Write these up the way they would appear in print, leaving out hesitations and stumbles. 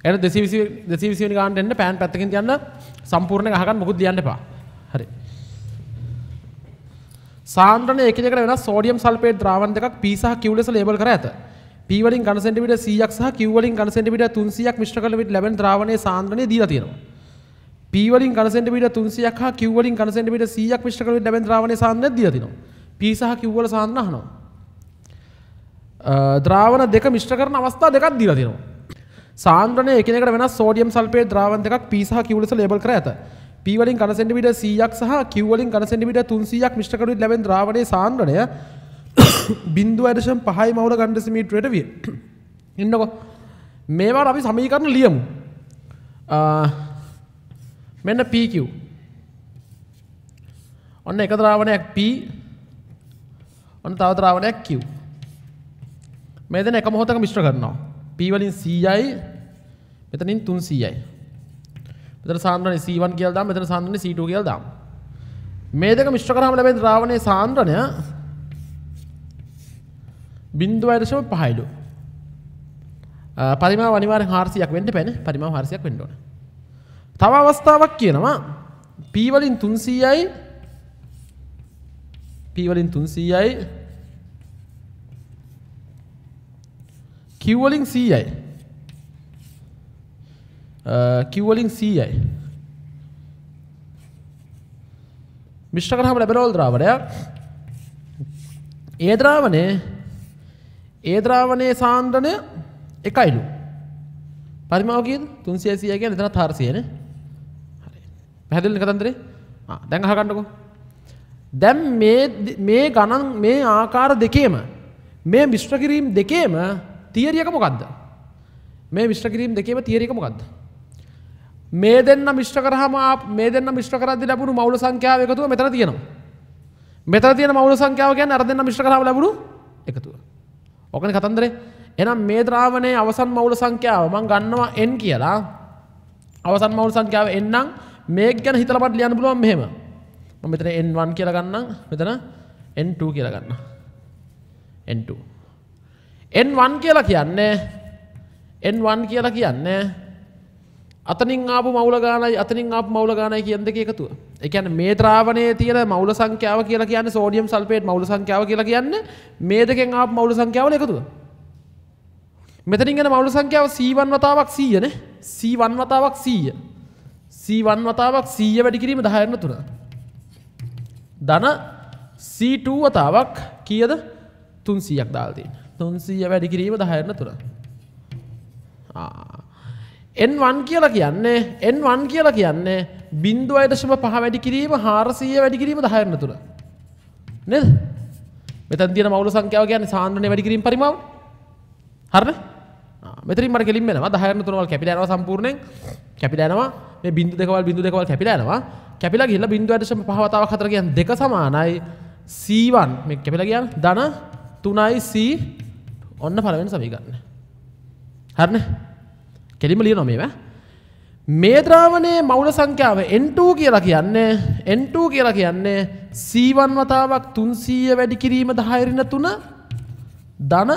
එහෙනම් 220 වෙනි ගානට එන්න පෑන් පැත්තකින් තියන්න සම්පූර්ණ එක අහගන්න මොකුත් ලියන්න එපා. හරි. සාන්ද්‍රණයේ එකිනෙකට වෙනස් සෝඩියම් සල්ෆේට් ද්‍රාවණ දෙකක් P සහ Q ලෙස ලේබල් කර ඇත. P වලින් ඝන සෙන්ටිමීටර් 100ක් සහ Q වලින් ඝන සෙන්ටිමීටර් 300ක් මිශ්‍ර කළ විට ලැබෙන ද්‍රාවණයේ සාන්ද්‍රණය දීලා තියෙනවා. P වලින් ඝන සෙන්ටිමීටර් 300ක් හා Q වලින් ඝන සෙන්ටිමීටර් 100ක් මිශ්‍ර කළ විට ලැබෙන ද්‍රාවණයේ සාන්ද්‍රණය දීලා තියෙනවා. P සහ Q වල සාන්ද්‍රණ අහනවා. ද්‍රාවණ දෙක මිශ්‍ර කරන අවස්ථා දෙකක් දීලා තියෙනවා. සාන්ද්‍රණයේ එකිනෙකට වෙනස් සෝඩියම් සල්ෆේට් ද්‍රාවණ දෙකක් P සහ Q ලෙස ලේබල් කර ඇත. P වලින් ඝන සෙන්ටිමීටර් 100ක් සහ Q වලින් ඝන සෙන්ටිමීටර් 300ක් මිශ්‍ර කළ විට ලැබෙන ද්‍රාවණයේ සාන්ද්‍රණය 0.5 මෝල් ඝන දෙසිමීටරයට විය. ඉන්නකො මේවා අපි සමීකරණ ලියමු. මෙන්න PQ. ඔන්න එක ද්‍රාවණයක් P. ඔන්න තව ද්‍රාවණයක් Q. මේ දෙන එක මොහොතක මිශ්‍ර කරනවා. P වලින් 100යි මෙතනින් 300යි. මෙතන සාන්ද්‍රණය C1 කියලා දාමු. මෙතන සාන්ද්‍රණය C2 කියලා දාමු. මේ දෙක මිශ්‍ර කරාම ලැබෙන ද්‍රාවණයේ සාන්ද්‍රණය 0.5යිලු. පරිමාව අනිවාර්යෙන් 400ක් වෙන්න එපානේ. පරිමාව 400ක් වෙන්න ඕනේ. තව අවස්ථාවක් කියනවා P වලින් 300යි P වලින් 300යි Q වලින් 100යි Q වලින් 100යි මිශ්‍ර කරාම ලැබෙන ද්‍රාවණයක් ඒ ද්‍රාවණයේ සාන්ද්‍රණය එකයිලු. පරිමාව කීයද? 300 100 කියන්නේ එතනත් 400 නේ. හරි. පැහැදිලිද කතන්දරේ? දැන් අහගන්නකෝ. දැන් මේ ගණන් මේ ආකාර දෙකේම මේ මිශ්‍ර කිරීම දෙකේම තියරි එක මොකද්ද? මේ මිශ්‍ර කිරීම දෙකේම තියරි එක මොකද්ද? මේ දෙන්න මිශ්‍ර කරාම මේ දෙන්න මිශ්‍ර කරද්දී ලැබුණු මවුල සංඛ්‍යාව එකතුව මෙතන තියෙනවා. මෙතන තියෙන මවුල සංඛ්‍යාව කියන්නේ අර දෙන්න මිශ්‍ර කරාම ලැබුණු එකතුව. ඔකනේ කතන්දරේ. එහෙනම් මේ ද්‍රාවණයේ අවසන් මවුල සංඛ්‍යාව මම ගන්නවා n කියලා. අවසන් මවුල සංඛ්‍යාව n නම් මේක ගැන හිතලා මට ලියන්න පුළුවන් මෙහෙම. මම මෙතන n1 කියලා ගන්නම්. මෙතන n2 කියලා ගන්නම්. n2. n1 කියලා කියන්නේ අතනින් ආපු මවුල ගානයි අතනින් ආපු මවුල ගානයි කියන දෙක එකතුව. ඒ කියන්නේ මේ ද්‍රාවණයේ තියෙන මවුල සංඛ්‍යාව කියලා කියන්නේ සෝඩියම් සල්ෆේට් මවුල සංඛ්‍යාව කියලා කියන්නේ මේ දෙකෙන් ආපු මවුල සංඛ්‍යාවල එකතුව. මෙතනින් එන මවුල සංඛ්‍යාව C1 වතාවක් 100 නේ. C1 වතාවක් 100. C1 වතාවක් 100 වැඩි කිරීම 10 3. ධන C2 වතාවක් කීයද? 300ක් දාලා තියෙනවා. 300 වැඩි කිරීම 10 3. N1 කියලා කියන්නේ 0.5 වැඩි කිරීම 400 වැඩි කිරීම 10 3. නේද? මෙතන තියෙන මවුල සංඛ්‍යාව කියන්නේ සාන්ද්‍රණය වැඩි කිරීම පරිමාව. හරිද? මෙතනින් මට කෙලින්ම එනවා 10 3 වල කැපිලා යනවා සම්පූර්ණයෙන්. කැපිලා යනවා මේ බිංදු දෙකවල් කැපිලා යනවා. කැපිලා ගිහිල්ලා 0.5 වතාවක් 4 කියන්නේ 2 සමානයි C1 මේ කැපිලා ගියාම ධන 3යි C ඔන්න පළවෙනි සමීකරණය. හරිනේ? කෙලින්ම ලියනවා මේවා. මේ ද්‍රාවණයේ මවුල සංඛ්‍යාව N2 කියලා කියන්නේ C1 වතාවක් 300 වැඩි කිරීම 10 3 ධන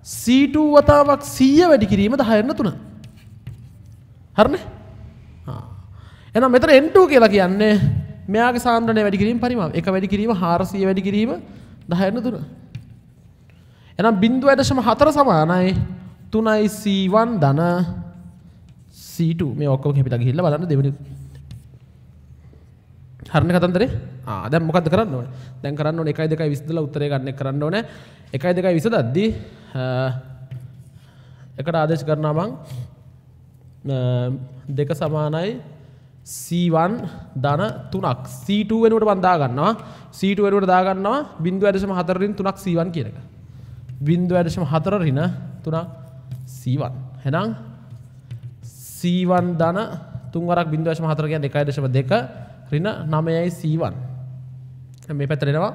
C2 වතාවක් 100 වැඩි කිරීම 10 3. හරිනේ? එහෙනම් මෙතන N2 කියලා කියන්නේ මෙයාගේ සාන්ද්‍රණය වැඩි කිරීම පරිමාව. එක වැඩි කිරීම 400 වැඩි කිරීම 10 3. එහෙනම් 0.4 සමානයි 3යි C1 ධන C2 මේ ඔක්කොම කැපිලා ගිහිල්ලා බලන්න දෙවෙනි. හරිනේ කතන්දරේ? දැන් මොකද්ද කරන්න ඕනේ? දැන් කරන්න ඕනේ 1 2 විසදලා උත්තරේ ගන්න එක කරන්න ඕනේ. 1 2 විසදද්දී එකට ආදේශ කරනවා මං දෙක සමානයි C1 ධන 3ක් C2 වෙනුවට මම දාගන්නවා. C2 වෙනුවට දාගන්නවා 0.4 රින් 3ක් C1 කියන එක. 0.4 රින 3ක් C1. එහෙනම් C1 ධන 3 වරක් 0.4 කියන්නේ 1.2 රින 9යි C1. මේ පැත්තට එනවා.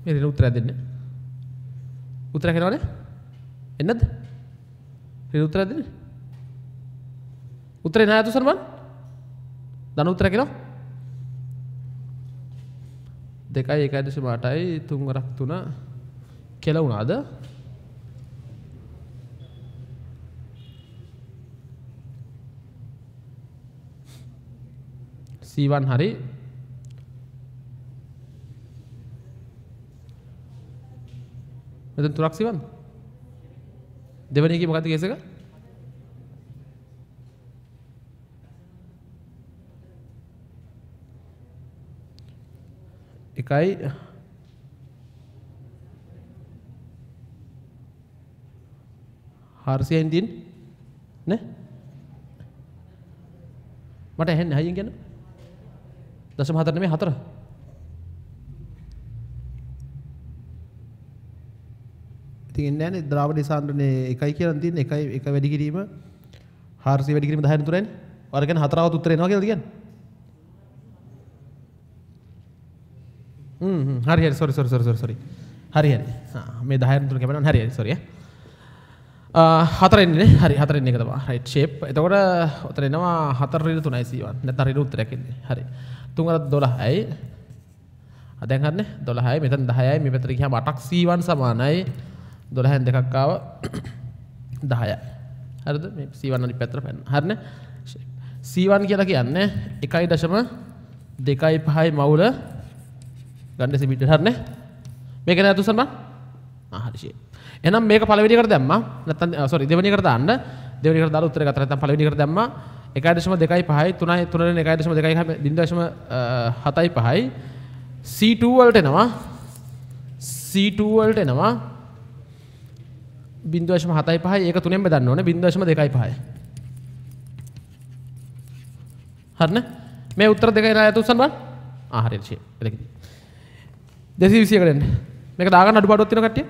මේ රින උත්තරය දෙන්නේ. උත්තරයක් එනවනේ? එන්නද? රින උත්තරය දෙන්නේ. උත්තරේ නෑ තුසන් බං. ධන උත්තරයක් එනවා. 2යි 1.8යි 3 වරක් 3 කියලා වුණාද? C1 හරි. මෙතන 3ක් C1. දෙවෙනි එකේ මොකක්ද කේස් එක? එකයි හාරසියෙන් දින් නේ මට ඇහෙන්නේ හයියෙන් කියන්න 0.4 නෙමෙයි 4 ඉතින් එන්නේ නැනේ ද්‍රාවණී සාන්ද්‍රණේ එකයි කියලා තියෙන්නේ එකයි එක වැඩි කිරීම 400 වැඩි කිරීම 10 තුරයිනේ ඔයාලා කියන්නේ හතරවත් උත්තර එනවා කියලාද කියන්නේ හරි හරි sorry හරි මේ 10 තුන කැපෙනවා හරි sorry හතර එන්නේ හරි හතර එන්නේ එක තමයි right shape එතකොට උතර එනවා 4 ඍණ 3යි C1 නැත්නම් ඍණ උත්තරයක් එන්නේ හරි 3 අර 12යි දැන් හරිනේ 12යි මෙතන 10යි මේ පැත්තට ගියාම 8ක් C1 සමානයි 12න් දෙකක් ආව 10යි හරිද මේ C1 අනිත් පැත්තට පැන්න හරිනේ C1 කියලා කියන්නේ 1.25යි මවුල ගන්න සෙමිටර් හරිනේ මේක නෑ තුසන් බං හරි shape එහෙනම් මේක පළවෙනි එකට දැම්මා නැත්නම් sorry දෙවෙනි එකට දාන්න දෙවෙනි එකට දාලා උත්තරය ගත්තා නැත්නම් පළවෙනි එකට දැම්මා 1.25යි 3යි 1.2යි 0.75යි C2 වලට එනවා C2 වලට එනවා 0.75යි ඒක 3ෙන් බෙදන්න ඕනේ 0.25යි හරිනේ මේ උත්තර දෙකයි නෑ තුසන් බං හරියට shape එලකදී 220 එකට එන්න මේක දාගන්න අඩුපාඩුවක් තියෙන කට්ටිය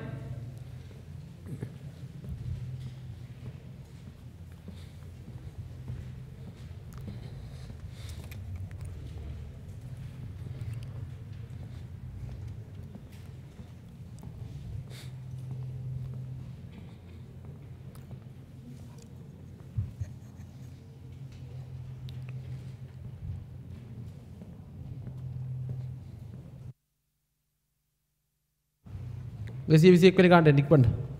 Gasi bisi ekwene gන්න ඉක්මනට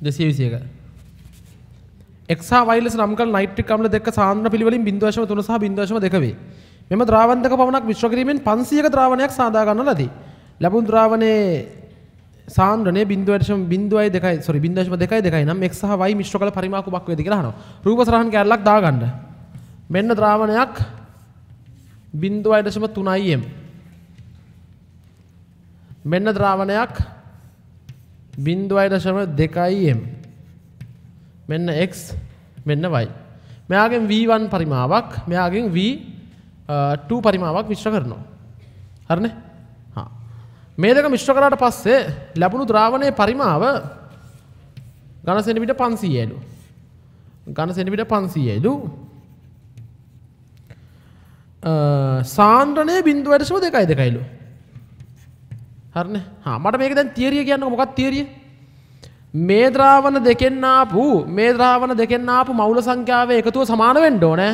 දෙසිය විසි එක X හා Y ලෙස නම් කළ නයිට්‍රික් අම්ල දෙක සාන්ද්‍රණ පිළිවෙලින් 0.3 සහ 0.2 වේ. මෙම ද්‍රාවණ දෙක පමණක් මිශ්‍ර කිරීමෙන් 500ක ද්‍රාවණයක් සාදා ගන්න ලදී. ලැබුණු ද්‍රාවණයේ සාන්ද්‍රණය 0.2 නම් X සහ Y මිශ්‍ර කළ පරිමාණ කුමක් වේද කියලා අහනවා. රූප සරහන් කැලලක් දාගන්න. මෙන්න ද්‍රාවණයක් 0.3 m. මෙන්න ද්‍රාවණයක් 0.2 m. මෙන්න x මෙන්න y. මෙයාගෙන් v1 පරිමාවක් මෙයාගෙන් v2 පරිමාවක් මිශ්‍ර කරනවා. හරිනේ? හා. මේ දෙක මිශ්‍ර කරාට පස්සේ ලැබුණු ද්‍රාවණයේ පරිමාව ඝන සෙන්ටිමීටර් 500යිලු. ඝන සෙන්ටිමීටර් 500යිලු. සාන්ද්‍රණය 0.2යිලු. හරිනේ? හා මට මේක දැන් තියරිය කියන්නකො මොකක්ද තියරිය? මේ ද්‍රාවණ දෙකෙන් ආපු මවුල සංඛ්‍යාවේ එකතුව සමාන වෙන්න ඕනේ.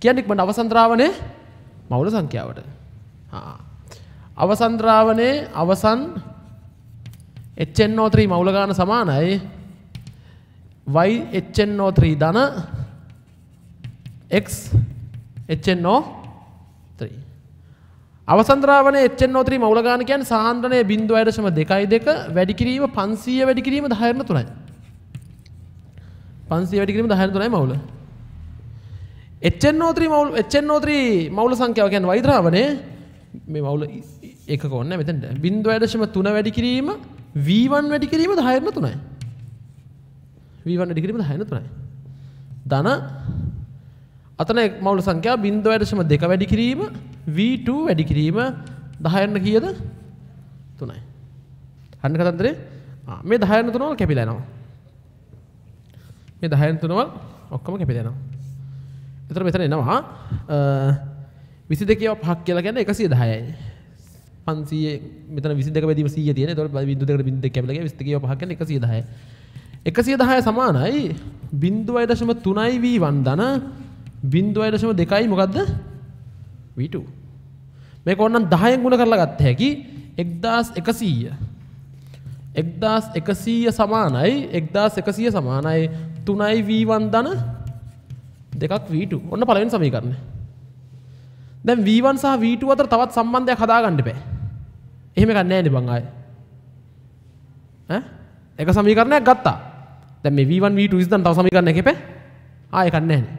කියන්නේ ඉක්මනට අවසන් ද්‍රාවණයේ මවුල සංඛ්‍යාවට. හා. අවසන් ද්‍රාවණයේ අවසන් HNO3 මවුල ගාන සමානයි y HNO3 ධන x HNO3. අවසන් ද්‍රාවණයේ HNO3 මවුල ගාන කියන්නේ සාන්ද්‍රණය 0.22 වැඩි කිරීම 500 වැඩි කිරීම 10/3යි. 500 වැඩි කිරීම 10/3යි මවුල. HNO3 මවුල සංඛ්‍යාව කියන්නේ y ද්‍රාවණයේ මේ මවුල එකක ඕනේ මෙතෙන්ට 0.3 වැඩි කිරීම v1 වැඩි කිරීම 10/3යි. v1 වැඩි කිරීම 10.3යි. ධන අතන මවුල සංඛ්‍යාව 0.2 වැඩි කිරීම v2 වැඩි කිරීම 10 කීයද? 3යි. අන්න කතන්දරේ මේ 10 වල කැපිලා යනවා. මේ 10 වල ඔක්කොම කැපිලා යනවා. එතකොට මෙතන එනවා 22.5 කියලා කියන්නේ 110යි. 500 මෙතන 22 බෙදීම 100 තියෙන. එතකොට බිංදු දෙකට බිංදු දෙක කැපිලා ගියා 22.5 කියන්නේ 110යි. 110 සමානයි 0.3යි v1 ධන 0.2යි මොකද්ද? v2. මේක ඕනනම් 10න් ගුණ කරලා ගත්ත හැකි 1100. 1100 සමානයි 1100 සමානයි 3යි v1 ධන 2ක් v2. ඔන්න පළවෙනි සමීකරණය. දැන් v1 සහ v2 අතර තවත් සම්බන්ධයක් හදාගන්න බෑ. එහෙම එකක් නැහැ නේ බං ආයේ. එක සමීකරණයක් ගත්තා. දැන් මේ v1 v2 ඉස්සන් තව සමීකරණයක් එපේ. ආයෙ එකක් නැහැ නේ.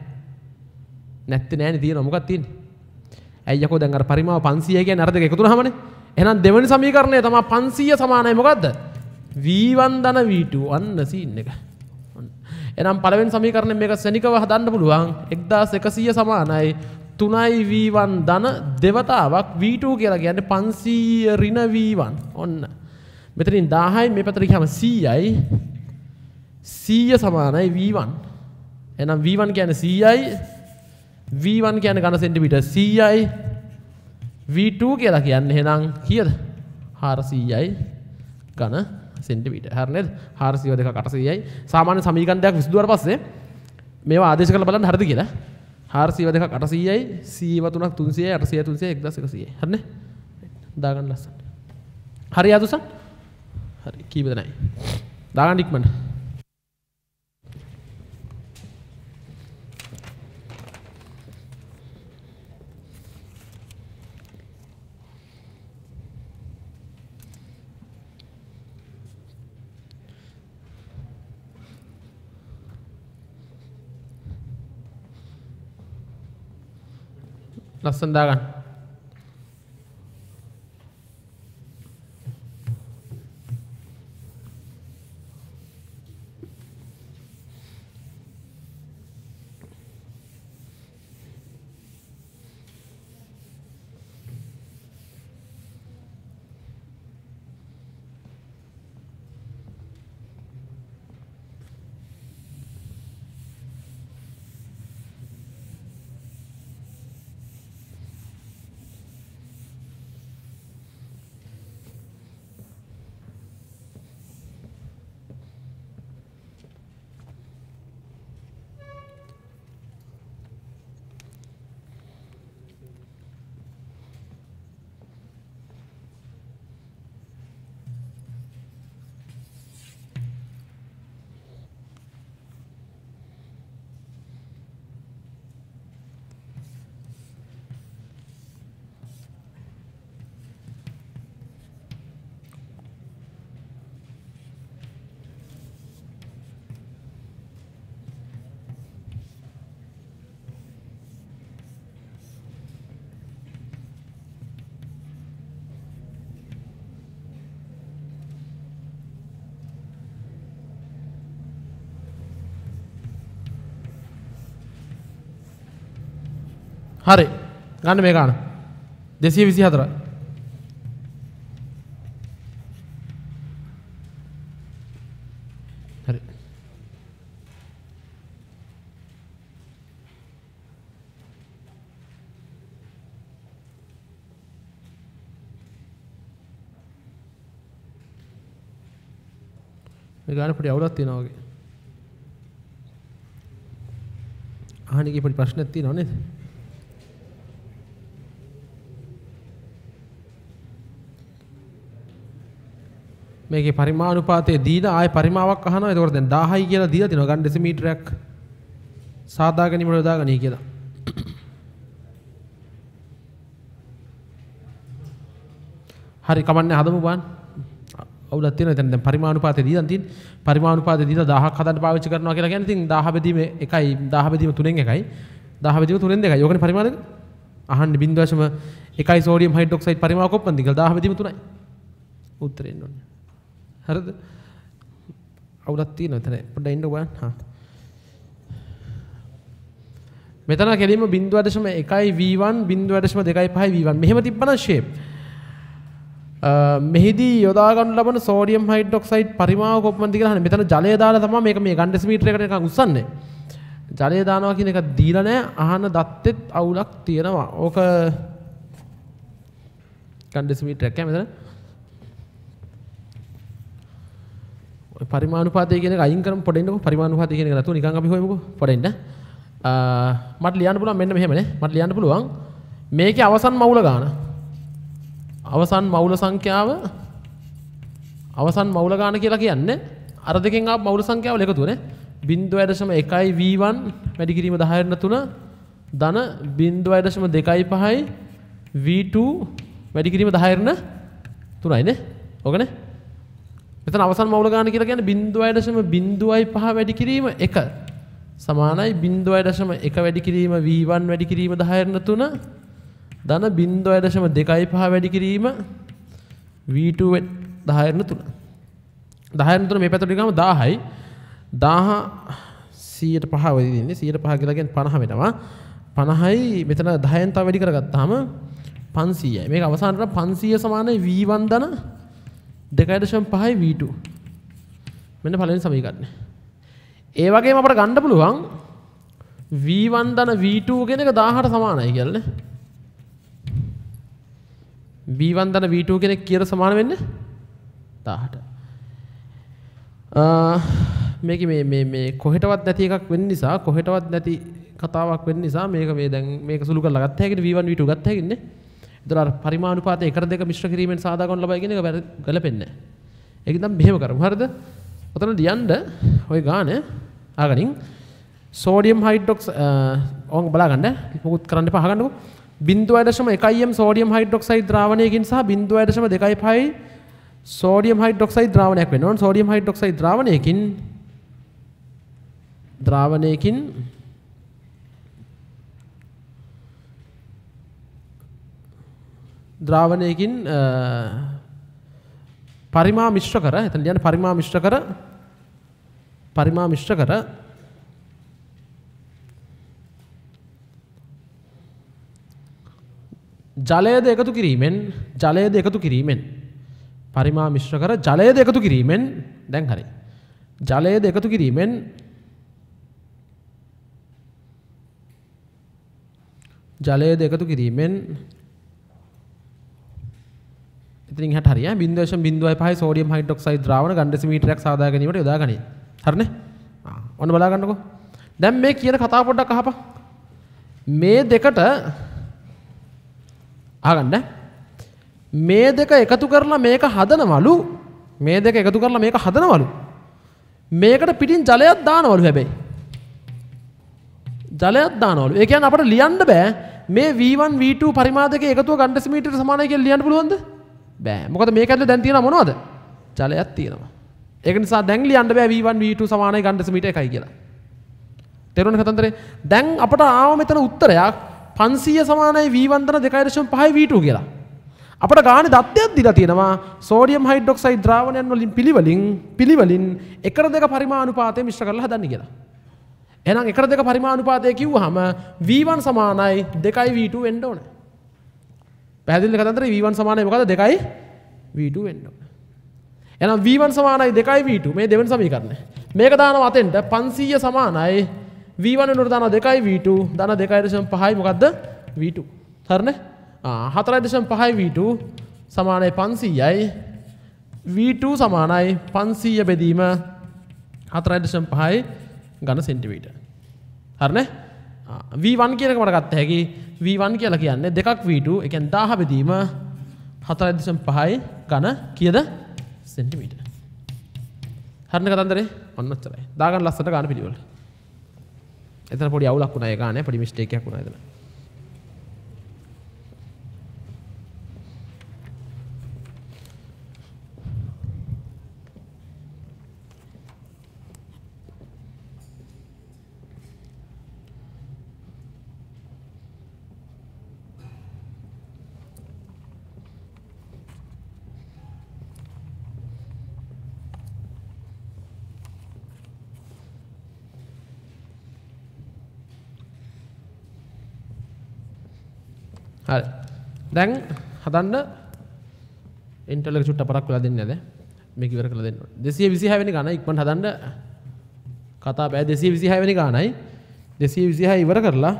නැත්තේ නැහැ නේ තියෙනවා මොකක්ද තියෙන්නේ? ඇයි යකෝ දැන් අර පරිමාව 500 කියන්නේ අර දෙක එකතු වුණාමනේ. එහෙනම් දෙවෙනි සමීකරණය තමයි 500 සමානයි මොකද්ද? v1 ධන v2 අන්න සීන් එක. එහෙනම් පළවෙනි සමීකරණයෙන් මේක ශනිකව හදන්න පුළුවන් 1100 සමානයි 3යි v1 ධන දෙවතාවක් v2 කියලා කියන්නේ 500 ඍණ v1. ඔන්න. මෙතනින් 10යි මේ පැත්තට ගියාම 100යි 100 සමානයි v1. එහෙනම් v1 කියන්නේ 100යි v1 කියන්නේ ඝන සෙන්ටිමීටර් 100යි v2 කියලා කියන්නේ එහෙනම් කීයද? 400යි ඝන සෙන්ටිමීටර්. හරි නේද? 400 දෙක 800යි. සාමාන්‍ය සමීකරණයක් විසඳුවාට පස්සේ මේවා ආදේශ කරලා බලන්න හරිද කියලා. 400 දෙක 800යි 100 තුනක් 300යි 800 300යි 1100යි. හරිනේ? දාගන්න ලස්සන. හරි ආදුසන්? හරි කීපද නැහැ. දාගන්න ඉක්මනට. ලස්සන දාගන්න. හරි ගන්න මේ ගන්න 224යි. හරි මේ ගන්න පොඩි අවුලක් තියෙනවා වගේ. අහන්නේ කී පොඩි ප්‍රශ්නයක් තියෙනව නේද? මේකේ පරිමාණුපාතයේ දීලා ආයේ පරිමාවක් අහනවා. ඒකෝර දැන් 1000යි කියලා දීලා තිනවා ගන්න ඩෙසිමීටරයක් සාදා ගැනීමට යොදාගනී කියලා. හරි කමන්නේ හදමු බලන්න. අවුලක් තියෙනවා. දැන් පරිමාණුපාතයේ දීලා තියෙන්නේ. පරිමාණුපාතයේ දීලා 1000ක් හදන්න පාවිච්චි කරනවා කියලා කියන්නේ ඉතින් 1000 බෙදීම 1යි 1000 බෙදීම 3න් 1යි 1000 බෙදීම 3න් 2යි. යෝගනේ පරිමාණක අහන්නේ 0.1යි සෝඩියම් හයිඩ්‍රොක්සයිඩ් පරිමාව කොප්පන්ද කියලා 1000 බෙදීම 3යි. උත්තරේ එන්න ඕනේ. හරිද? අවුලක් තියෙනවා එතන. පොඩ්ඩක් ඉන්න බලන්න. හා. මෙතන කෙලින්ම 0.1 v1 0.25 v1 මෙහෙම තිබ්බනම් ෂේප්. මෙහිදී යොදා ගන්න ලබන සෝඩියම් හයිඩ්‍රොක්සයිඩ් පරිමාව කොපමණද කියලා අහන්නේ. මෙතන ජලය දාලා තමයි මේක මේ ගන් ඩෙසිමීටර එකට නිකන් උස්සන්නේ. ජලය දානවා කියන එක දීලා නැහැ. අහන දත්තෙත් අවුලක් තියෙනවා. ඕක ගන් ඩෙසිමීටර එකක් මෙතන. ඔය පරිමාණුපාතය කියන එක අයින් කරමු පොඩ ඉන්නකෝ. පරිමාණුපාතය කියන එක නැතුව නිකන් අපි හොයමුකෝ. පොඩ ඉන්න. මට ලියන්න පුළුවන් මෙන්න මෙහෙමනේ. මට ලියන්න පුළුවන් මේකේ අවසන් මවුල ගාන. අවසන් මවුල සංඛ්‍යාව අවසන් මවුල ගාන කියලා කියන්නේ අර දෙකෙන් ආපු මවුල සංඛ්‍යාවල එකතුවනේ. 0.1 v1 වැඩි කිරීම 10 ධන 0.25 v2 වැඩි කිරීම 10 3යි නේ. ඕකනේ. මෙතන අවසන් මවුල ගාන කියලා කියන්නේ 0.05 වැඩි කිරීම 1 සමානයි 0.1 වැඩි කිරීම v1 වැඩි කිරීම 10 3 ධන 0.25 වැඩි කිරීම v2 10 3 10 3 මේ පැත්තට ගියාම 10යි 10 100% වෙදි ඉන්නේ 100% කියලා කියන්නේ 50 වෙනවා 50යි මෙතන 10න් තව වැඩි කරගත්තාම 500යි මේක අවසානට 500 සමානයි v1 ධන 2.5යි v2 මෙන්න පළවෙනි සමීකරණය. ඒ වගේම අපිට ගන්න පුළුවන් v1 ධන v2 කියන එක 1000ට සමානයි කියලානේ. v1 ධන v2 කියන එක කීයට සමාන වෙන්නේ? 1000ට. මේකේ මේ කොහෙටවත් නැති එකක් වෙන්න නිසා කොහෙටවත් නැති කතාවක් වෙන්න නිසා මේක මේ දැන් මේක සුළු කරලා ගත්ත හැකිනේ v1 v2 ගත්ත හැකිනේ. ඒතර අර පරිමාණුපාතය 1:2 මිශ්‍ර කිරීමෙන් සාදා ගන්න ලබයි කියන එක ගැලපෙන්නේ නැහැ. ඒක නම් මෙහෙම කරමු. හරිද? ඔතන ලියන්න ওই ගානේ ආගනින් සෝඩියම් හයිඩ්‍රොක්සයිඩ් ඕන් බලා ගන්න. මොකුත් කරන්න එපා අහගන්නකෝ. 0.1 m සෝඩියම් හයිඩ්‍රොක්සයිඩ් ද්‍රාවණයකින් සහ 0.25 සෝඩියම් හයිඩ්‍රොක්සයිඩ් ද්‍රාවණයක් වෙන්න ඕන. සෝඩියම් හයිඩ්‍රොක්සයිඩ් ද්‍රාවණයකින් පරිමා මිශ්‍ර කර එතන ලියන්න පරිමා මිශ්‍ර කර ජලයද එකතු කිරීමෙන් පරිමා මිශ්‍ර කර ජලයද එකතු කිරීමෙන් දැන් හරි ජලයද එකතු කිරීමෙන් ඉතින් එහාට හරිය 0.05 සෝඩියම් හයිඩ්‍රොක්සයිඩ් ද්‍රාවණ ගන් ඩෙසිමීටරයක් සාදා ගැනීමට යොදා ගනී. හරිනේ? ඔන්න බලා ගන්නකෝ. දැන් මේ කියන කතාව පොඩ්ඩක් අහපන්. මේ දෙකට අහගන්න. මේ දෙක එකතු කරලා මේක හදනවලු. මේකට පිටින් ජලයක් දානවලු හැබැයි. ඒ කියන්නේ අපිට ලියන්න බෑ මේ v1 v2 පරිමාණ දෙකේ එකතුව ගන් ඩෙසිමීටර සමානයි කියලා ලියන්න පුළුවන්ද? බෑ. මොකද මේක ඇතුලේ දැන් තියෙනවා මොනවද? ජලයක් තියෙනවා. ඒක නිසා දැන් ලියන්න බෑ v1 v2 සමානයි ගන් ඩෙසිමීටර 1යි කියලා. තේරුණාද කතන්දරේ? දැන් අපට ආව මෙතන උත්තරයක් 500 සමානයි v1 ධන 2.5 v2 කියලා. අපට ගානේ දත්තයක් දීලා තියෙනවා සෝඩියම් හයිඩ්‍රොක්සයිඩ් ද්‍රාවණයන් වලින් පිළිවෙලින් 1:2 පරිමාණුපාතය මිශ්‍ර කරලා හදන්න කියලා. එහෙනම් 1:2 පරිමාණුපාතය කිව්වහම v1 සමානයි 2යි v2 වෙන්න ඕනේ. පැහැදිලිද කතන්දරේ? v1 සමානයි මොකද 2යි v2 වෙන්න ඕනේ. එහෙනම් v1 සමානයි 2යි v2 මේ දෙවෙනි සමීකරණය. මේක දානවා අතෙන්ට 500 සමානයි v1 වෙනුවට දානවා 2යි v2 ධන 2.5යි මොකද්ද v2. හරිනේ? 4.5 v2 සමානයි 500යි v2 සමානයි 500 බෙදීම 4.5යි ඝන සෙන්ටිමීටර. හරිනේ? v1 කියන එක මට ගත්ත හැකි v1 කියලා කියන්නේ 2ක් v2 ඒ කියන්නේ 1000 බෙදීම 4.5යි ඝන කීයද සෙන්ටිමීටර. හරිනේ කතන්දරේ? ඔන්න ඔච්චරයි. දාගන්න ලස්සට ගන්න පිළිවෙල. එතන පොඩි අවුලක් වුණා ඒ ගානේ පොඩි මිස්ටේක් එකක් වුණා එතන. හරි. දැන් හදන්න ඉන්ටර්වල් එක චුට්ටක් පරක් වෙලා දෙන්නේ නැද? මේක ඉවර කරලා දෙන්න ඕනේ. 226 වෙනි ගාන ඉක්මනට හදන්න කතා බෑ 226 වෙනි ගානයි 226 ඉවර කරලා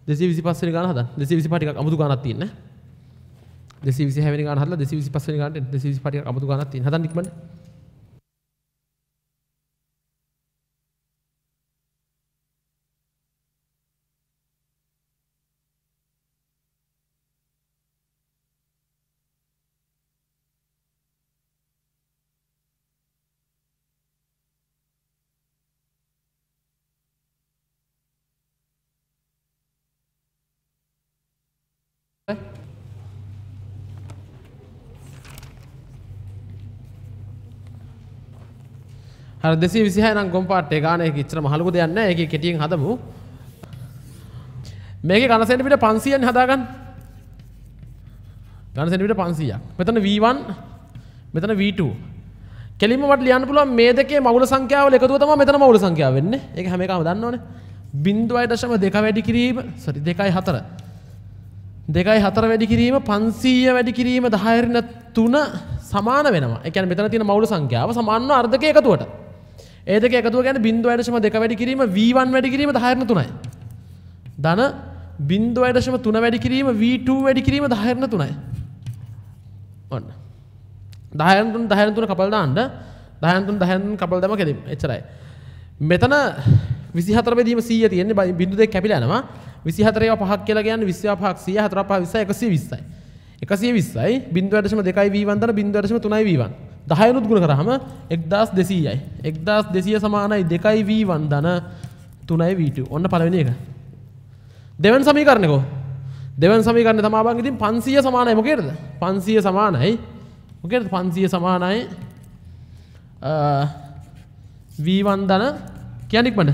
225 වෙනි ගාන හදන්න. 225 ටිකක් අමුතු ගානක් තියෙන. 226 වෙනි ගාන හදලා 225 වෙනි ගානට 225 ටිකක් අමුතු ගානක් තියෙන. හදන්න ඉක්මනට. හරි 226 නම් ගොම් පාට් එක ගාන එක ඉච්චර මහලුකු දෙයක් නැහැ. ඒකේ කෙටියෙන් හදමු. මේකේ ඝන සෙන්ටිමීටර් 500න් හදාගන්න. ඝන සෙන්ටිමීටර් 500ක්. මෙතන V1 මෙතන V2. කෙලින්ම මට ලියන්න පුළුවන් මේ දෙකේ මවුල සංඛ්‍යාවල එකතුව තමයි මෙතන මවුල සංඛ්‍යාව වෙන්නේ. ඒක හැම එකම දන්නවනේ. 0.2 වැඩි කිරීම 2.4 2.4 වැඩි කිරීම 500 වැඩි කිරීම 10 සමාන වෙනවා. ඒ කියන්නේ මෙතන තියෙන මවුල සංඛ්‍යාව සමානව අර්ධකයේ එකතුවට. ඒ දෙක එකතුව කියන්නේ 0.2 වැඩි කිරීම V1 වැඩි කිරීම 10 ධන 0.3 වැඩි කිරීම V2 වැඩි කිරීම 10 ඔන්න 10 කපල් දාන්න 10 කපල් දැම කෙලින් එච්චරයි. මෙතන 24 බෙදීම 100 තියෙන්නේ බිංදු දෙක කැපිලා යනවා. 24 ඒවා 5ක් කියලා කියන්නේ 20 5ක් 100 4 5 20 120යි 0.2 V1 ධන 0.3 V1 10 නුත් ගුණ කරාම 1200යි 1200 සමානයි 2 V1 ධන 3 V2 ඔන්න පළවෙනි එක. දෙවෙනි සමීකරණය කො දෙවෙනි සමීකරණය තමයි බං ඉතින් 500 සමානයි මොකේද 500 සමානයි මොකේද 500 සමානයි V1 ධන කියන්නේ ඉක්මනට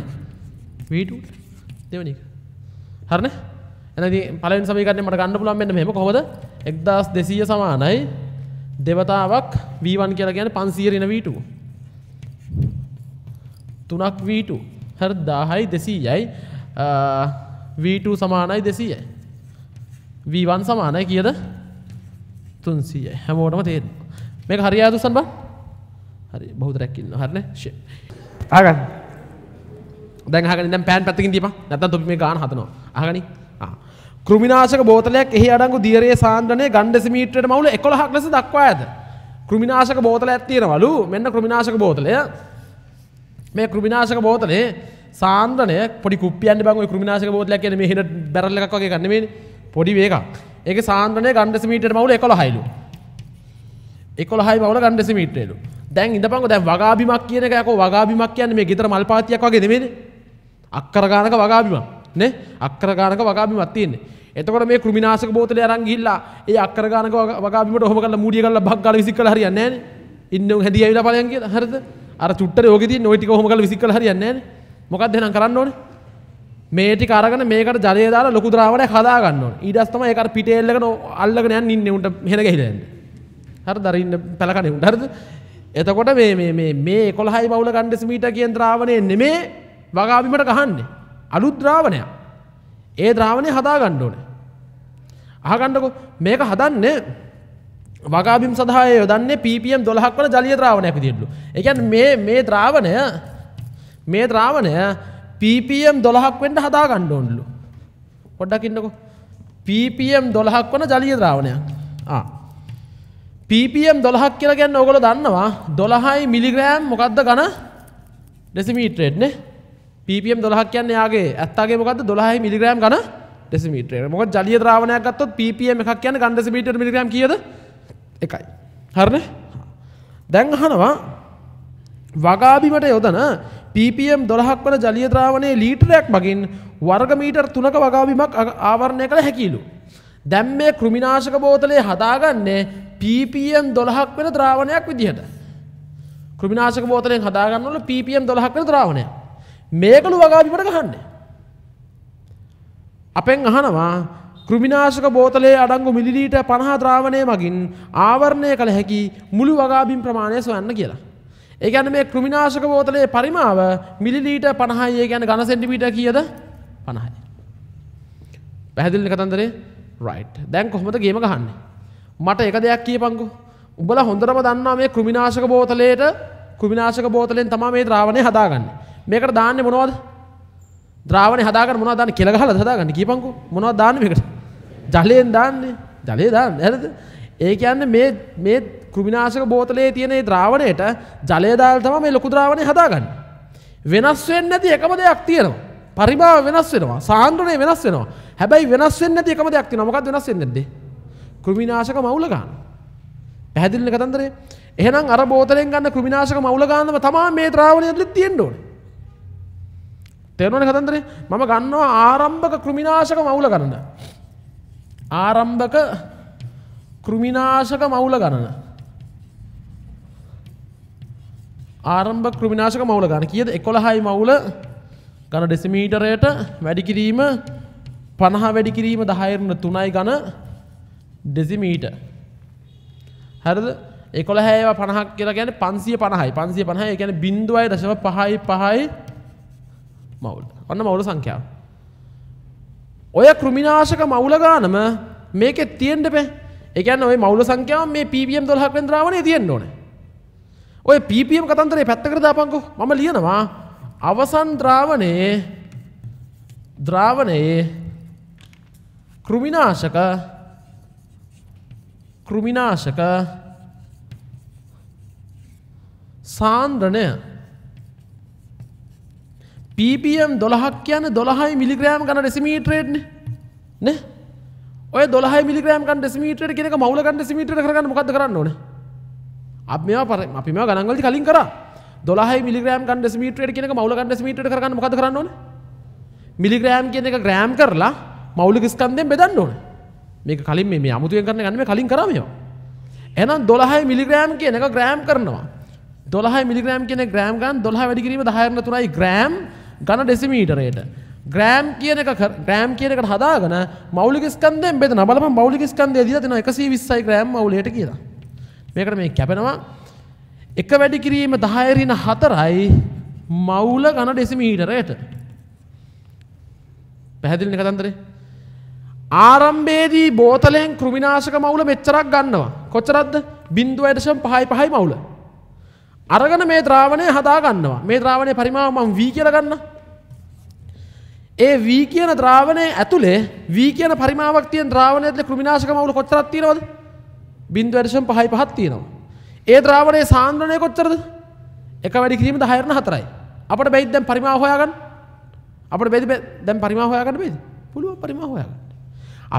V2 දෙවෙනි එක හරිනේ එහෙනම් ඉතින් පළවෙනි සමීකරණය මට ගන්න පුළුවන් මෙන්න මෙහෙම කොහොමද 1200 සමානයි දෙවතාවක් V1 කියලා කියන්නේ 500 ඍණ V2 3ක් V2 හරි 10යි 200යි V2 සමානයි 200යි V1 සමානයි කීයද 300යි හැමෝටම තේරෙනවා මේක හරියද උස්සන්න බං හරි බහුතරයක් ඉන්නවා හරිනේ ආගන්න දැන් අහගන්න දැන් පෑන් පැත්තකින් දීපන් නැත්නම් තොපි මේ ගාන හදනවා අහගනි කෘමිනාශක බෝතලයක් එහි අඩංගු දියරේ සාන්ද්‍රණය ඝන ඩෙසිමීටරයට මවුල 11ක් ලෙස දක්වා ඇත. කෘමිනාශක බෝතලයක් තියෙනවලු. මෙන්න කෘමිනාශක බෝතලය. මේ කෘමිනාශක බෝතලේ සාන්ද්‍රණය පොඩි කුප්පියන්නේ බං ඔය කෘමිනාශක බෝතලයක් කියන්නේ මේ හින බැරල් එකක් වගේ ගන්න නෙමෙයිනේ. පොඩි වේකක්. ඒකේ සාන්ද්‍රණය ඝන ඩෙසිමීටරයට මවුල 11යිලු. 11යි මවුල ඝන ඩෙසිමීටරයලු. දැන් ඉඳපන්කො දැන් වගා බිමක් කියන එක යකෝ වගා බිමක් කියන්නේ මේ ගෙදර මල් පාතියක් වගේ නෙමෙයිනේ. අක්කර ගානක වගා බිමක්. නේ අක්කර ගානක වගා බිමක් තියෙන්නේ. එතකොට මේ කෘමිනාශක බෝතලේ අරන් ගිහිල්ලා ඒ අක්කර ගානක වගා බිමට ඔහොම කරලා මූඩිය කරලා බක් ගාලා විසික් කරලා හරියන්නේ නැහනේ. ඉන්න උන් හැදී ඇවිල්ලා ඵලයන් කියලා. හරිද? අර චුට්ටරේ ඕකේ තියෙන ওই ටික ඔහොම කරලා විසික් කරලා හරියන්නේ නැහනේ. මොකක්ද එහෙනම් කරන්න ඕනේ? මේ ටික අරගෙන මේකට ජලය දාලා ලොකු ද්‍රාවණයක් හදා ගන්න ඕනේ. ඊට පස්සේ තමයි ඒක අර පිටේල් එකන අල්ලගෙන යන්නේ ඉන්නේ උන්ට මෙහෙන ගහිලා යන්නේ. හරිද? අර ඉන්න පැලකනේ උන්ට. හරිද? එතකොට මේ 11යි මවුල ඝන ඩෙසිමීටර් කියන ද්‍රාවණය නෙමේ වගා බිමට ගහන්නේ. අලුත් ද්‍රාවණයක්. ඒ ද්‍රාවණය හදා ගන්න ඕනේ. අහගන්නකො මේක හදන්නේ වගාබිම් සඳහා යොදන්නේ ppm 12ක් වන ජලීය ද්‍රාවණයක් විදිහටලු. ඒ කියන්නේ මේ ද්‍රාවණය ppm 12ක් වෙන්න හදා ගන්න ඕනලු. පොඩ්ඩක් ඉන්නකො. ppm 12ක් වන ජලීය ද්‍රාවණයක්. ppm 12ක් කියලා කියන්නේ ඕගොල්ලෝ දන්නවා 12යි මිලිග්‍රෑම් මොකද්ද ඝන ඩෙසිමීටරෙත් නේ. ppm 12ක් කියන්නේ යාගේ ඇත්තගේ මොකද්ද 12යි මිලිග්‍රෑම් ඝන ඩෙසිමීටර්. මොකද ජලීය ද්‍රාවණයක් ගත්තොත් ppm එකක් කියන්නේ ඝන ඩෙසිමීටර මිලිග්‍රෑම් කීයද? 1යි. හරිනේ? දැන් අහනවා වගාබිමට යොදන ppm 12ක් වන ජලීය ද්‍රාවණයේ ලීටරයක් මගින් වර්ග මීටර් 3ක වගාබිමක් ආවරණය කළ හැකියිලු. දැන් මේ කෘමිනාශක බෝතලේ හදාගන්නේ ppm 12ක් වෙන ද්‍රාවණයක් විදිහට. කෘමිනාශක බෝතලෙන් හදාගන්නවල ppm 12ක් වෙන ද්‍රාවණයක්. මේකලු වගාබිමට ගහන්නේ. අපෙන් අහනවා කෘමිනාශක බෝතලයේ අඩංගු මිලිලීටර් 50 ද්‍රාවණය මගින් ආවරණය කළ හැකි මුළු වගාබිම් ප්‍රමාණය සොයන්න කියලා. ඒ කියන්නේ මේ කෘමිනාශක බෝතලේ පරිමාව මිලිලීටර් 50යි. ඒ කියන්නේ ඝන සෙන්ටිමීටර් කීයද? 50යි. පැහැදිලිද කතන්දරේ? රයිට්. දැන් කොහොමද ගේම ගහන්නේ? මට එක දෙයක් කියපන්කෝ. උඹලා හොඳටම දන්නවා මේ කෘමිනාශක බෝතලෙන් තමයි මේ ද්‍රාවණය හදාගන්නේ. මේකට දාන්නේ මොනවද? ද්‍රාවණය හදාගන්න මොනවද දාන්නේ? කෙල ගහලාද හදාගන්නේ? කියපන්කෝ. මොනවද දාන්නේ මේකට? ජලයෙන් දාන්නේ. ජලය දාන්නේ. හරිද? ඒ කියන්නේ මේ කෘමිනාශක බෝතලේ තියෙන මේ ද්‍රාවණයට ජලය දාලා තමයි මේ ලොකු ද්‍රාවණය හදාගන්නේ. වෙනස් වෙන්නේ නැති එකම දෙයක් තියෙනවා. පරිමාව වෙනස් වෙනවා. සාන්ද්‍රණය වෙනස් වෙනවා. හැබැයි වෙනස් වෙන්නේ නැති එකම දෙයක් තියෙනවා. මොකක්ද වෙනස් වෙන්නේ නැද්ද? කෘමිනාශක මවුල ගන්න. පැහැදිලිද කතන්දරේ? එහෙනම් අර බෝතලෙන් ගන්න කෘමිනාශක මවුල ගන්නම තමයි මේ ද්‍රාවණය ඇතුලේ තියෙන්න ඕනේ. තේරුණානේ කතන්දරේ? මම ගන්නවා ආරම්භක කෘමිනාශක මවුල ගන්න. ආරම්භක කෘමිනාශක මවුල ගණන. ආරම්භක කෘමිනාශක මවුල ගන්න කීයද? 11යි මවුල ඝන ඩෙසිමීටරයට වැඩි කිරීම 50 වැඩි කිරීම 10/3යි ඝන ඩෙසිමීටර්. හරිද? 11 ඒවා 50ක් කියලා කියන්නේ 550යි. 550 ඒ කියන්නේ 0.55 මවුල්. ඔන්න මවුල සංඛ්‍යාව. ඔය කෘමිනාශක මවුල ගානම මේකේ තියෙන්න බෑ. ඒ කියන්නේ ওই මවුල සංඛ්‍යාව මේ ppm 12ක් වෙන ද්‍රාවණයේ තියෙන්න ඕනේ. ඔය ppm කතන්දරේ පැත්තකට දාපන්කෝ. මම ලියනවා අවසන් ද්‍රාවණයේ කෘමිනාශක සාන්ද්‍රණය ppm 12ක් කියන්නේ 12 මිලිග්‍රෑම් ඝන ඩෙසිමීටරයටනේ නේ. ඔය 12 මිලිග්‍රෑම් ඝන ඩෙසිමීටරයට කියන එක මවුල ඝන ඩෙසිමීටරයට කරගන්න මොකද්ද කරන්න ඕනේ? අපි මේවා ගණන් වලදී කලින් කරා. 12 මිලිග්‍රෑම් ඝන ඩෙසිමීටරයට කියන එක මවුල ඝන ඩෙසිමීටරයට කරගන්න මොකද්ද කරන්න ඕනේ? මිලිග්‍රෑම් කියන එක ග්‍රෑම් කරලා මෞලික ස්කන්ධයෙන් බෙදන්න ඕනේ. මේක කලින් මේ අමුතුවෙන් කරන්න ගන්න මේ කලින් කරා මේවා. එහෙනම් 12 මිලිග්‍රෑම් කියන එක ග්‍රෑම් කරනවා. 12 මිලිග්‍රෑම් කියන එක ග්‍රෑම් ගන්න 12 වැඩි කිරීම 10/3යි ග්‍රෑම් ඝන ඩෙසිමීටරයට. ග්‍රෑම් කියන එකට හදාගෙන මෞලික ස්කන්ධයෙන් බෙදනවා. බලපන් මෞලික ස්කන්ධය දීලා තියෙනවා 120යි ග්‍රෑම් මෞලයට කියලා. මේකට මේ කැපෙනවා 1 වැඩි කිරීම 10/4යි මෞල ඝන ඩෙසිමීටරයට. පැහැදිලිනේ කතන්දරේ? ආරම්භයේදී බෝතලෙන් කෘමිනාශක මවුල මෙච්චරක් ගන්නවා. කොච්චරක්ද? 0.55 මවුල. අරගෙන මේ ද්‍රාවණය හදා ගන්නවා. මේ ද්‍රාවණයේ පරිමාව මම V කියලා ගන්නවා. ඒ V කියන ද්‍රාවණයේ ඇතුලේ V කියන පරිමාවක් තියෙන ද්‍රාවණය ඇතුලේ කෘමිනාශක මවුල කොච්චරක් තියෙනවද? 0.55ක් තියෙනවා. ඒ ද්‍රාවණයේ සාන්ද්‍රණය කොච්චරද? 1 වැඩි කිරීම 10/4යි. අපිට බැයිද දැන් පරිමාව හොයාගන්න? අපිට බැයිද දැන් පරිමාව හොයාගන්න බැයිද? පුළුවන් පරිමාව හොයාගන්න.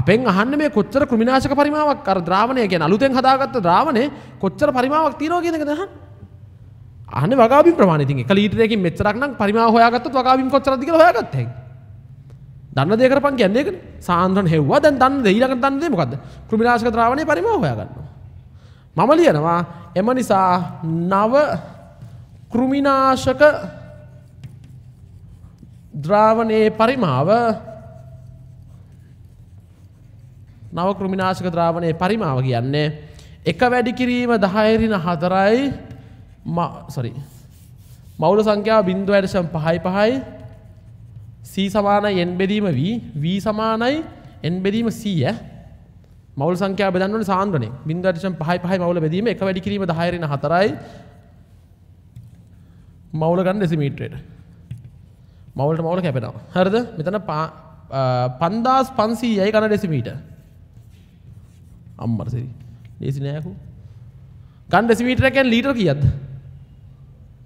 අපෙන් අහන්නේ මේ කොච්චර කෘමිනාශක පරිමාවක් අර ද්‍රාවණය කියන්නේ අලුතෙන් හදාගත්ත ද්‍රාවණේ කොච්චර පරිමාවක් තියෙනවා කියන එකද අහන්නේ. අහන්නේ වගාබිම් ප්‍රමාණය. ඉතින් 1 ලීටරයකින් මෙච්චරක් නම් පරිමාව හොයාගත්තොත් වගාබිම් කොච්චරද කියලා හොයාගත්ත හැකියි. දන්න දේ කරපන් කියන්නේ ඒකනේ. සාන්ද්‍රණ හෙව්වා දැන් දන්න දේ ඊළඟට දන්න දේ මොකද්ද? කෘමිනාශක ද්‍රාවණයේ පරිමාව හොයාගන්නවා. මම ලියනවා එම නිසා නව කෘමිනාශක ද්‍රාවණයේ පරිමාව නව කෘමිනාශක ද්‍රාවණයේ පරිමාව කියන්නේ 1 වැඩි කිරීම 10/4යි මවුල සංඛ්‍යාව 0.55යි C සමානයි n බෙදීම v සමානයි n බෙදීම c මවුල සංඛ්‍යාව බෙදන්න ඕනේ සාන්ද්‍රණය 0.55 මවුල බෙදීම 1 වැඩි කිරීම 10/4යි මවුල ගන්න ඩෙසිමීටරයට. මවුලට මවුල කැපෙනවා. හරිද? මෙතන 5500යි ඝන ඩෙසිමීටර්. අම්මර සරි. ලේසි නෑකෝ. ඝන ඩෙසිමීටර කියන්නේ ලීටර කීයක්ද?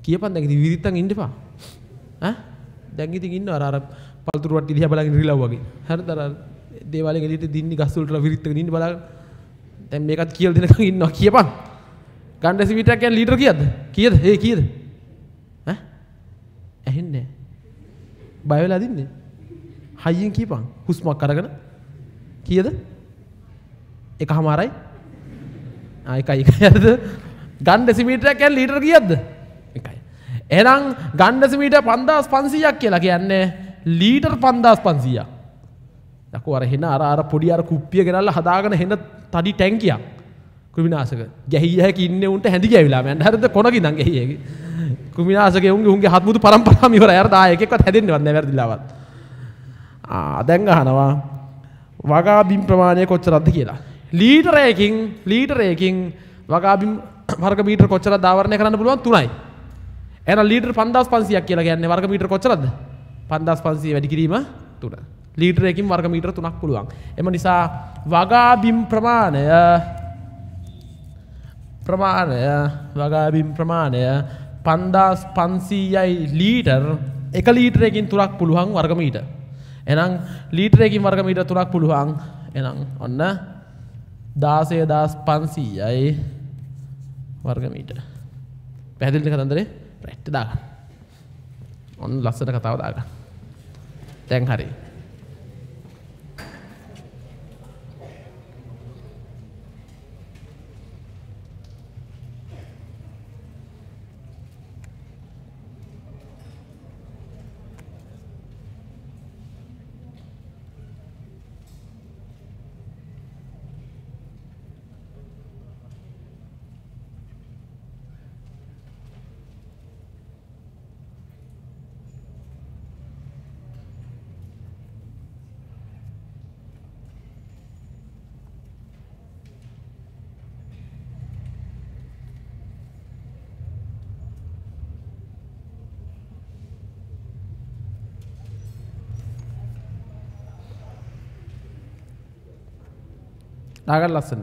කියපන් දැන් ඉතින් විරිත්තන් ඉන්න එපා. දැන් ඉතින් ඉන්නවා අර පළතුරු වට්ටි දිහා බලගෙන ඉරිලව් වගේ. හරිද? අර දේවාලෙන් එළියට දින්නේ ගස් වලට විරිත්තගෙන ඉන්න බලාගෙන. දැන් මේකත් කියලා දෙනකන් ඉන්නවා කියපන්. ඝන ඩෙසිමීටර කියන්නේ ලීටර කීයක්ද? කීයද? කීයද? ඇහෙන්නේ නැහැ. බය වෙලා දින්නේ. හයියෙන් කියපන්. හුස්මක් අරගෙන. කීයද? එකමාරයි. එකයි හරිද? ඝන ඩෙසිමීටරයක් කියන්නේ ලීටර කීයක්ද? එකයි. එහෙනම් ඝන ඩෙසිමීටර 5500ක් කියලා කියන්නේ ලීටර් 5500ක්. යකෝ අර හෙන අර පොඩි අර කුප්පිය ගෙනල්ලා හදාගෙන හෙන තඩි ටැංකියක්. කෘමිනාශක. ගැහිය හැකි ඉන්නේ උන්ට හැඳි ගැවිලා මෑන්. හරිද? කොනකින් නම් ගැහිය හැකි. කෘමිනාශකයේ උන්ගේ හත්මුතු පරම්පරාවම ඉවරයි. අර 11ක්වත් හැදෙන්නවත් නැහැ වැරදිලාවත්. දැන් අහනවා වගා බිම් ප්‍රමාණය කොච්චරද කියලා. ලීටරයකින් වගා බිම් වර්ග මීටර කොච්චරද ආවරණය කරන්න පුළුවන්? 3යි. එහෙනම් ලීටර 5500ක් කියලා කියන්නේ වර්ග මීටර කොච්චරද? 5500 වැඩි කිරීම 3. ලීටරයකින් වර්ග මීටර 3ක් පුළුවන්. එම නිසා වගා බිම් ප්‍රමාණය වගා බිම් ප්‍රමාණය 5500යි ලීටර් 1 ලීටරයකින් 3ක් පුළුවන් වර්ග මීටර. එහෙනම් ලීටරයකින් වර්ග මීටර 3ක් පුළුවන්. එහෙනම් ඔන්න 16500යි වර්ග මීටර. පැහැදිලිද කතන්දරේ? රයිට් දාගන්න. ඔන්න ලස්සන කතාව දාගන්න. දැන් හරි. දාගන්න ලස්සන.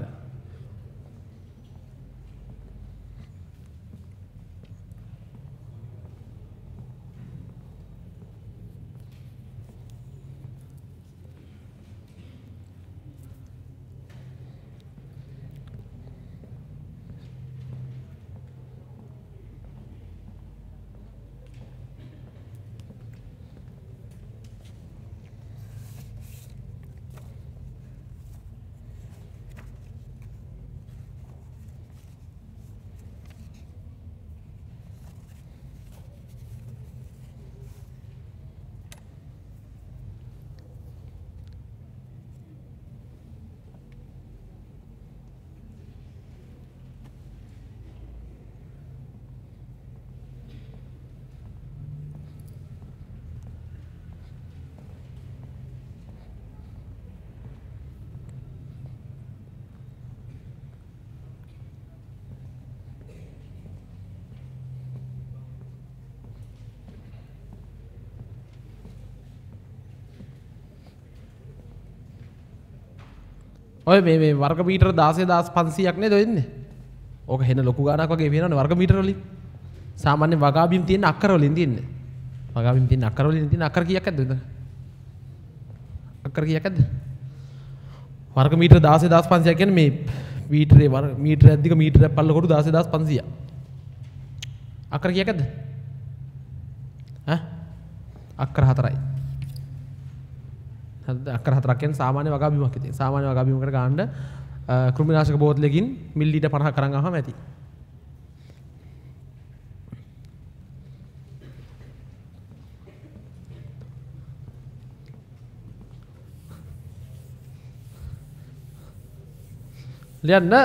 ඔය මේ වර්ග මීටර 16500ක් නේද වෙන්නේ? ඕක හෙන ලොකු ගාණක් වගේ වෙනවනේ වර්ග මීටර වලින්. සාමාන්‍ය වගා බිම් තියෙන අක්කර වලින් තියෙන්නේ. වගා බිම් තියෙන අක්කර වලින් තියෙන අක්කර කීයක් ඇද්ද විතර? අක්කර කීයක් ඇද්ද? වර්ග මීටර 16500 කියන්නේ මේ මීටරේ මීටරයක් දිග මීටරයක් පල්ල කොට 16500. අක්කර කීයක් ඇද්ද? අක්කර 4යි. අක්කර 4ක් කියන්නේ සාමාන්‍ය වගා බිමක් ඉතින්. සාමාන්‍ය වගා බිමකට ගන්න කෘමිනාශක බෝතලකින් මිලිලීටර් 50ක් අරන් ආවම ඇති. ලියන්න.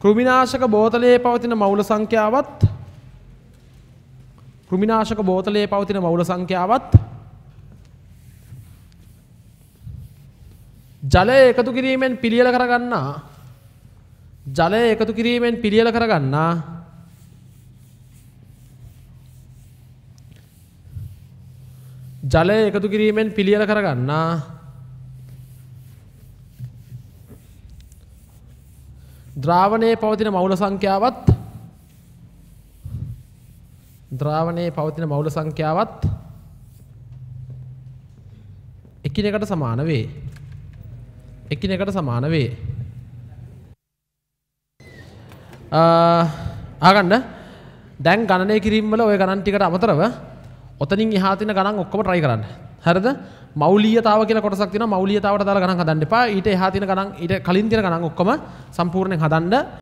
කෘමිනාශක බෝතලයේ පවතින මවුල සංඛ්‍යාවත් කෘමිනාශක බෝතලයේ පවතින මවුල සංඛ්‍යාවත් ජලය එකතු කිරීමෙන් පිළියෙල කරගන්නා ජලය එකතු කිරීමෙන් පිළියෙල කරගන්නා ජලය එකතු කිරීමෙන් පිළියෙල කරගන්නා ද්‍රාවණයේ පවතින මවුල සංඛ්‍යාවත් ද්‍රාවණයේ පවතින මවුල සංඛ්‍යාවත් එකිනෙකට සමාන වේ. එකිනෙකට සමාන වේ. ආගන්න දැන් ගණනය කිරීම වල ওই ගණන් ටිකට අමතරව ඔතනින් එහා තියෙන ගණන් ඔක්කොම try කරන්න. හරිද? මෞලිකතාව කියලා කොටසක් තියෙනවා. මෞලිකතාවට දාලා ගණන් හදන්න එපා. ඊට එහා තියෙන ගණන් ඊට කලින් තියෙන ගණන් ඔක්කොම සම්පූර්ණයෙන් හදන්න.